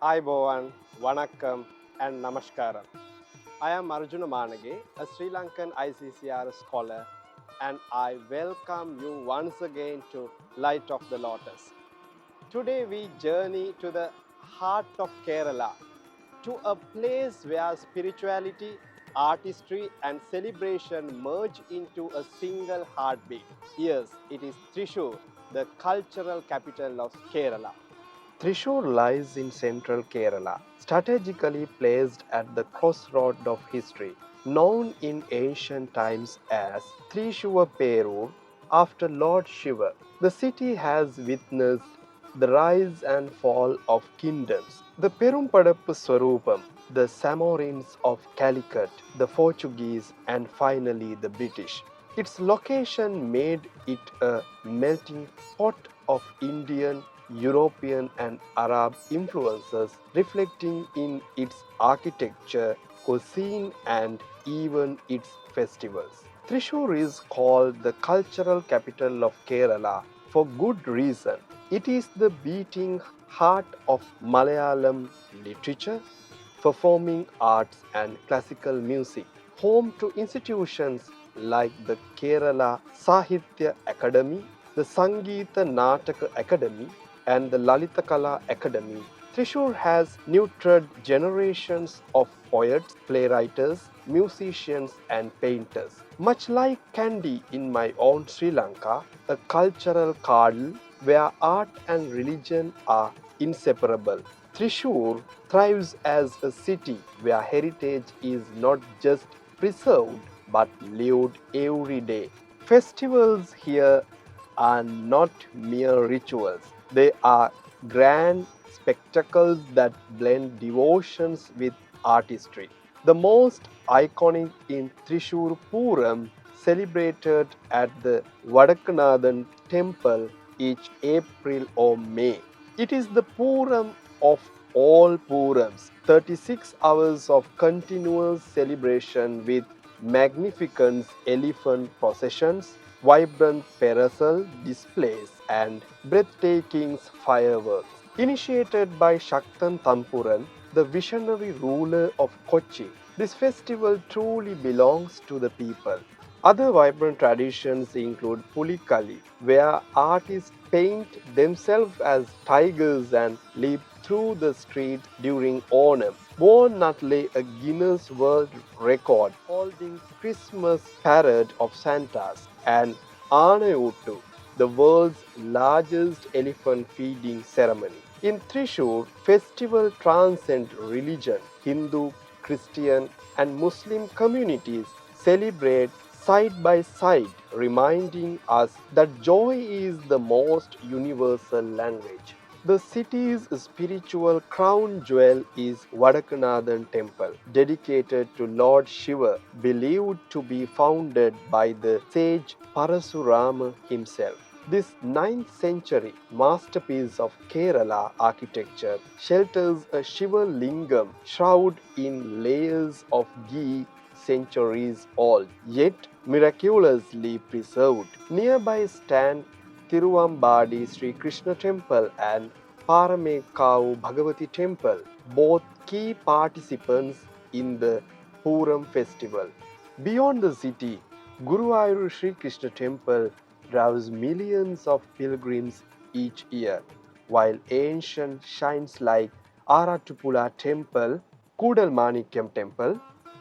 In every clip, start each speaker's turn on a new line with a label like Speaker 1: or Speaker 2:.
Speaker 1: Aibovan, Vanakkam, and Namaskaram. I am Arjuna Manage, a Sri Lankan ICCR scholar, and I welcome you once again to Light of the Lotus. Today we journey to the heart of Kerala, to a place where spirituality, artistry, and celebration merge into a single heartbeat. Yes, it is Thrissur, the cultural capital of Kerala. Thrissur lies in central Kerala, strategically placed at the crossroad of history. Known in ancient times as Thrissur Perur after Lord Shiva, the city has witnessed the rise and fall of kingdoms. The Perumpadappu Swarupam, the Samorins of Calicut, the Portuguese, and finally the British. Its location made it a melting pot of Indian, European, and Arab influences, reflecting in its architecture, cuisine, and even its festivals. Thrissur is called the cultural capital of Kerala for good reason. It is the beating heart of Malayalam literature, performing arts, and classical music, home to institutions like the Kerala Sahitya Academy, the Sangeeta Nataka Academy, and the Lalita Kala Academy. Thrissur has nurtured generations of poets, playwrights, musicians, and painters. Much like Kandy in my own Sri Lanka, a cultural cradle where art and religion are inseparable. Thrissur thrives as a city where heritage is not just preserved but lived every day. Festivals here are not mere rituals, they are grand spectacles that blend devotions with artistry. The most iconic in Thrissur Puram, celebrated at the Vadakanathan temple each April or May. It is the Puram of all Purams, 36 hours of continuous celebration with magnificent elephant processions, vibrant parasol displays, and breathtaking fireworks. Initiated by Shaktan Tampuran, the visionary ruler of Kochi, this festival truly belongs to the people. Other vibrant traditions include Pulikali, where artists paint themselves as tigers and leap through the street during Onam. Born Nutley, a Guinness World Record, holding Christmas parade of Santas, and Aanayuttu, the world's largest elephant feeding ceremony. In Thrissur, festival transcend religion. Hindu, Christian, and Muslim communities celebrate side by side, reminding us that joy is the most universal language. The city's spiritual crown jewel is Vadakanathan Temple, dedicated to Lord Shiva, believed to be founded by the sage Parasurama himself. This 9th century masterpiece of Kerala architecture shelters a Shiva lingam shrouded in layers of ghee centuries old, yet miraculously preserved. Nearby stand Tiruvambadi Sri Krishna Temple and Paramekkavu Bhagavati Temple, both key participants in the Puram festival. Beyond the city, Guruvayur Sri Krishna Temple draws millions of pilgrims each year, while ancient shrines like Arattupula Temple, Kudalmanikyam Temple,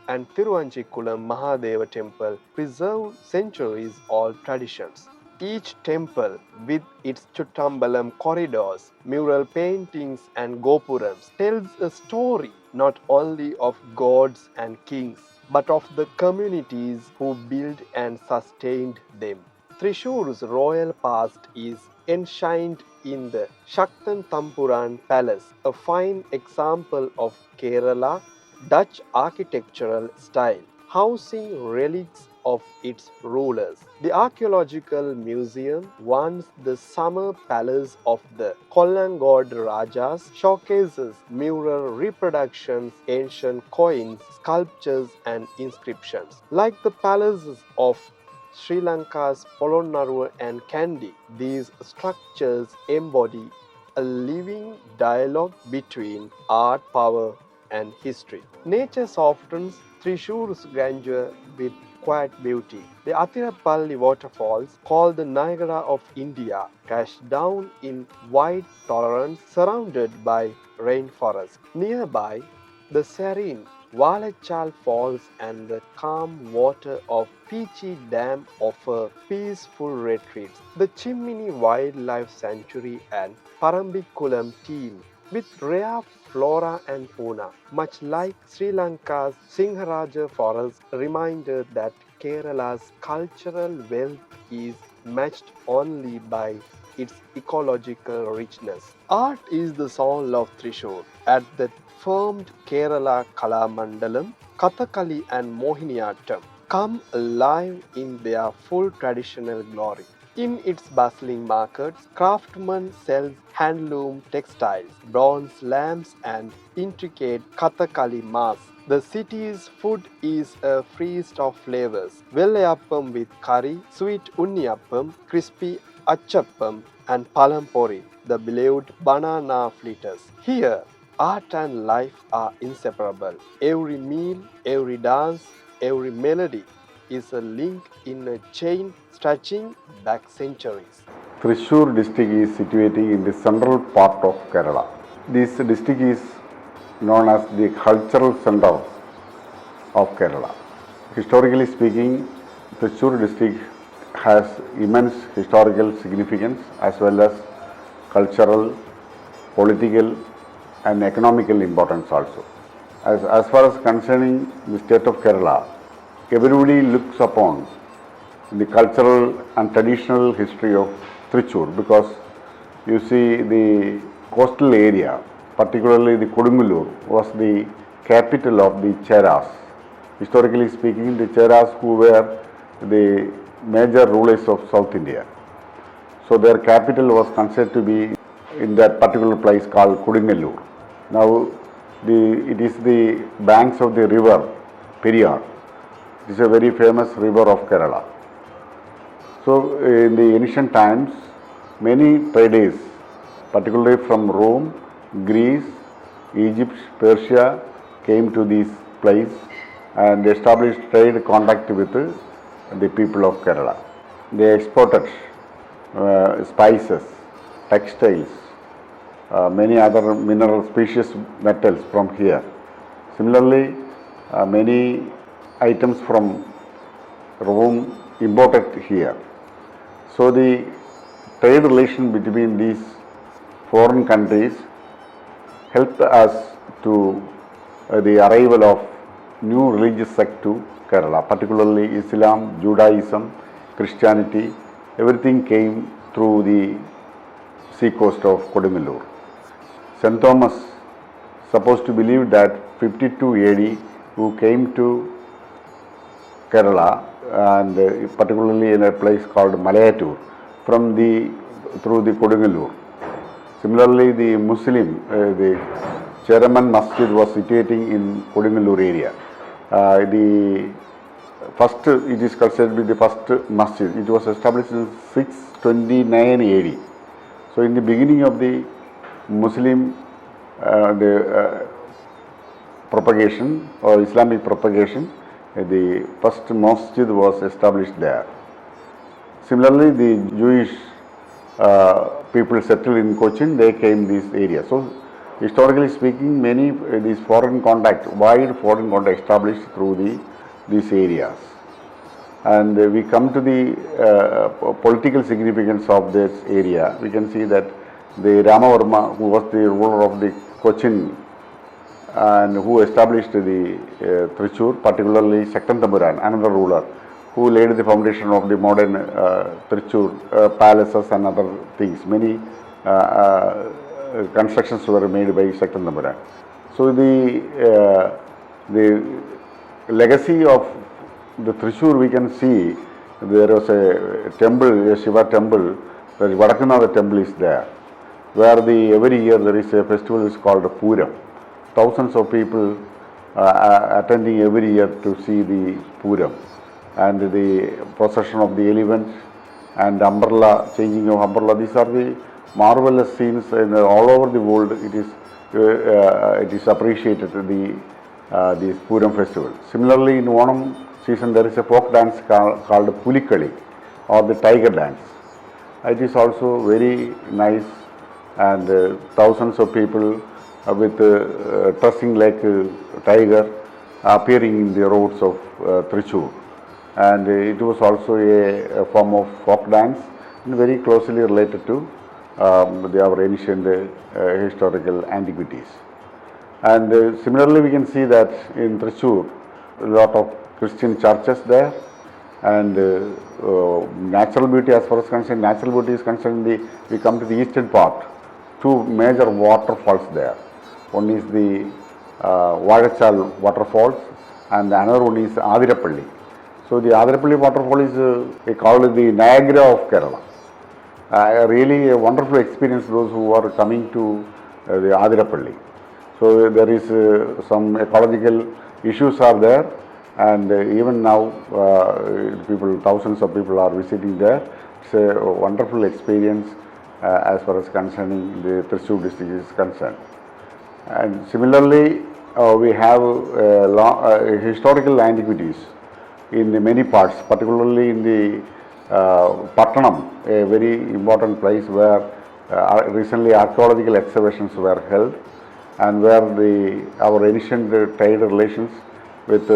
Speaker 1: and Tiruvanchikulam Mahadeva Temple preserve centuries-old traditions. Each temple, with its Chuttambalam corridors, mural paintings, and gopurams, tells a story not only of gods and kings, but of the communities who built and sustained them. Thrissur's royal past is enshrined in the Shaktan Tampuran Palace, a fine example of Kerala Dutch architectural style, housing relics of its rulers. The archaeological museum, once the summer palace of the Kolangod Rajas, showcases mural reproductions, ancient coins, sculptures, and inscriptions. Like the palaces of Sri Lanka's Polonnaruwa and Kandy, these structures embody a living dialogue between art, power, and history. Nature softens Thrissur's grandeur with quiet beauty. The Athirapalli waterfalls, called the Niagara of India, dash down in wide torrents surrounded by rainforest. Nearby, the serene Valachal Falls and the calm water of Peachy Dam offer peaceful retreats. The Chimini Wildlife Sanctuary and Parambikulam teem with rare flora and fauna, much like Sri Lanka's Singharaja forest, reminded that Kerala's cultural wealth is matched only by its ecological richness. Art is the soul of Thrissur. At the formed Kerala Kalamandalam, Kathakali and Mohiniyattam come alive in their full traditional glory. In its bustling markets, craftsmen sell handloom textiles, bronze lamps and intricate Kathakali masks. The city's food is a feast of flavors. Vellayappam with curry, sweet unniyappam, crispy achappam and palampori, the beloved banana fritters. Here, art and life are inseparable. Every meal, every dance, every melody is a link in a chain stretching back centuries.
Speaker 2: Thrissur district is situated in the central part of Kerala. This district is known as the cultural center of Kerala. Historically speaking, Thrissur district has immense historical significance as well as cultural, political and economical importance also. As far as concerning the state of Kerala, everybody looks upon the cultural and traditional history of Thrissur because you see the coastal area, particularly the Kodungalur, was the capital of the Cheras. Historically speaking, the Cheras who were the major rulers of South India. So their capital was considered to be in that particular place called Kodungalur. Now it is the banks of the river Periyar. It is a very famous river of Kerala. So in the ancient times, many traders, particularly from Rome, Greece, Egypt, Persia, came to this place and established trade contact with the people of Kerala. They exported spices, textiles, many other mineral species metals from here. Similarly, many items from Rome imported here. So the trade relation between these foreign countries helped us to the arrival of new religious sect to Kerala, particularly Islam, Judaism, Christianity. Everything came through the sea coast of Kodungalur. St. Thomas supposed to believe that 52 AD who came to Kerala and particularly in a place called Malayatur through the Kodungalur. Similarly, the Muslim, the Cheraman Masjid was situating in Kodungalur area. The first, it is considered to be the first masjid. It was established in 629 AD. So in the beginning of the Muslim propagation or Islamic propagation, the first masjid was established there. Similarly, the Jewish people settled in Cochin, they came this area. So historically speaking, many these wide foreign contact established through these areas. And we come to the political significance of this area. We can see that the Ramavarma, who was the ruler of the Cochin and who established the Thrissur, particularly Shaktan Thamburan, another ruler, who laid the foundation of the modern Thrissur palaces and other things. Many constructions were made by Shaktan Thamburan. So the legacy of the Thrissur, we can see there was a temple, a Shiva temple, the Vadakanatha temple is there, where every year there is a festival is called Puram. Thousands of people attending every year to see the Puram and the procession of the elephant and umbrella, changing of umbrella. These are the marvelous scenes all over the world. It is appreciated this Puram festival. Similarly, in Onam season, there is a folk dance called Pulikali or the tiger dance. It is also very nice, and thousands of people with dressing like tiger appearing in the roads of Thrissur. And it was also a form of folk dance and very closely related to our ancient historical antiquities. And similarly, we can see that in Thrissur, a lot of Christian churches there, and natural beauty, as far as concerned, natural beauty is concerned, we come to the eastern part, two major waterfalls there. One is the Vazhachal waterfalls, and the another one is Adirapalli. So the Adirapalli waterfall is, we call it the Niagara of Kerala. Really a wonderful experience those who are coming to the Adirapalli. So there is some ecological issues are there, and even now thousands of people are visiting there. It's a wonderful experience as far as concerning the Thrissur district is concerned. And similarly, we have historical antiquities in many parts, particularly in the Pattanam, a very important place where recently archaeological excavations were held, and where our ancient trade relations with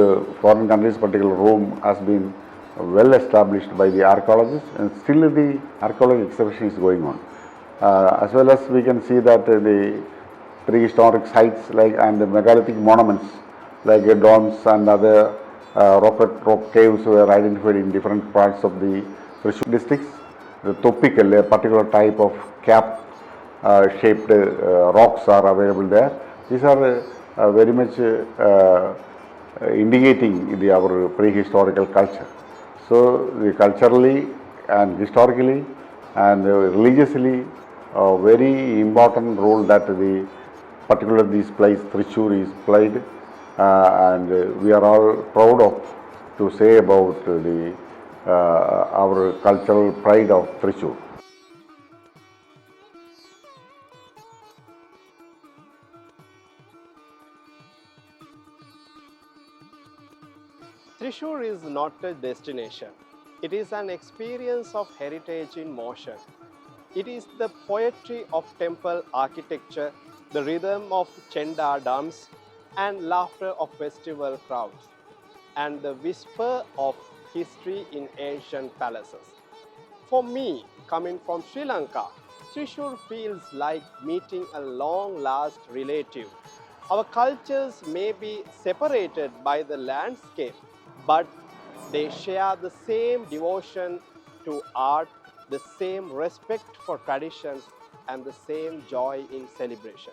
Speaker 2: foreign countries, particularly Rome, has been well established by the archaeologists, and still the archaeological excavation is going on. As well as we can see that the prehistoric sites and the megalithic monuments like domes and other rock caves were identified in different parts of the Thrissur districts. The topical, a particular type of cap shaped rocks are available there. These are very much indicating our prehistorical culture. So culturally and historically and religiously, a very important role that particularly this place Thrissur is played, and we are all proud of to say about our cultural pride of Thrissur.
Speaker 1: Thrissur is not a destination. It is an experience of heritage in motion. It is the poetry of temple architecture, the rhythm of Chenda drums, and laughter of festival crowds, and the whisper of history in ancient palaces. For me, coming from Sri Lanka, Thrissur feels like meeting a long-lost relative. Our cultures may be separated by the landscape, but they share the same devotion to art, the same respect for traditions, and the same joy in celebration.